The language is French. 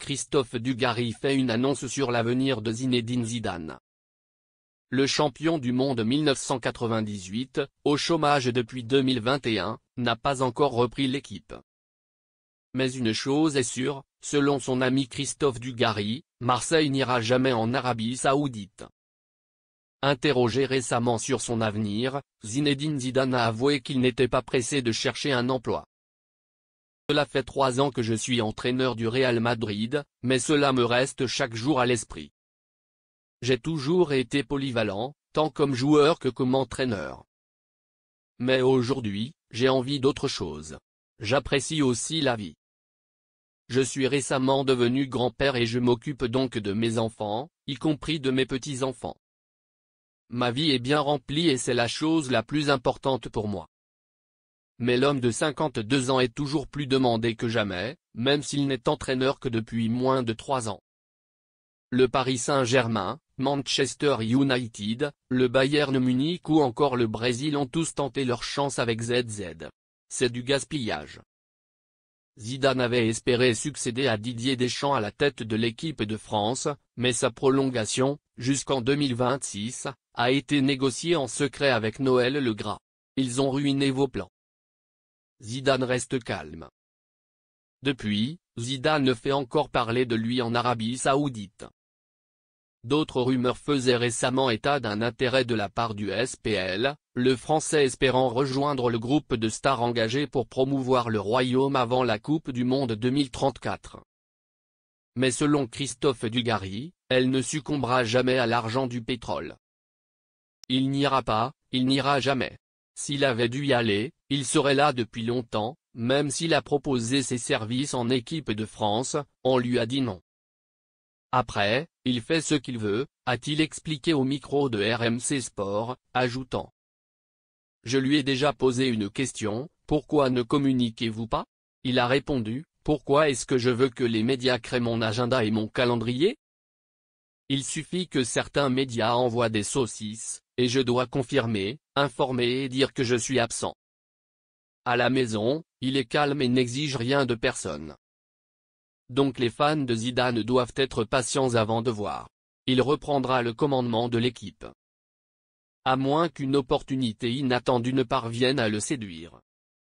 Christophe Dugarry fait une annonce sur l'avenir de Zinedine Zidane. Le champion du monde 1998, au chômage depuis 2021, n'a pas encore repris l'équipe. Mais une chose est sûre, selon son ami Christophe Dugarry, Marseille n'ira jamais en Arabie Saoudite. Interrogé récemment sur son avenir, Zinedine Zidane a avoué qu'il n'était pas pressé de chercher un emploi. Cela fait 3 ans que je suis entraîneur du Real Madrid, mais cela me reste chaque jour à l'esprit. J'ai toujours été polyvalent, tant comme joueur que comme entraîneur. Mais aujourd'hui, j'ai envie d'autre chose. J'apprécie aussi la vie. Je suis récemment devenu grand-père et je m'occupe donc de mes enfants, y compris de mes petits-enfants. Ma vie est bien remplie et c'est la chose la plus importante pour moi. Mais l'homme de 52 ans est toujours plus demandé que jamais, même s'il n'est entraîneur que depuis moins de 3 ans. Le Paris Saint-Germain, Manchester United, le Bayern Munich ou encore le Brésil ont tous tenté leur chance avec ZZ. C'est du gaspillage. Zidane avait espéré succéder à Didier Deschamps à la tête de l'équipe de France, mais sa prolongation, jusqu'en 2026, a été négociée en secret avec Noël Le Gras. Ils ont ruiné vos plans. Zidane reste calme. Depuis, Zidane fait encore parler de lui en Arabie Saoudite. D'autres rumeurs faisaient récemment état d'un intérêt de la part du SPL, le Français espérant rejoindre le groupe de stars engagés pour promouvoir le royaume avant la Coupe du Monde 2034. Mais selon Christophe Dugarry, elle ne succombera jamais à l'argent du pétrole. Il n'ira pas, il n'ira jamais. S'il avait dû y aller, il serait là depuis longtemps, même s'il a proposé ses services en équipe de France, on lui a dit non. Après, il fait ce qu'il veut, a-t-il expliqué au micro de RMC Sport, ajoutant. Je lui ai déjà posé une question, pourquoi ne communiquez-vous pas? Il a répondu, pourquoi est-ce que je veux que les médias créent mon agenda et mon calendrier? Il suffit que certains médias envoient des saucisses, et je dois confirmer, informer et dire que je suis absent. À la maison, il est calme et n'exige rien de personne. Donc les fans de Zidane doivent être patients avant de voir. Il reprendra le commandement de l'équipe. À moins qu'une opportunité inattendue ne parvienne à le séduire.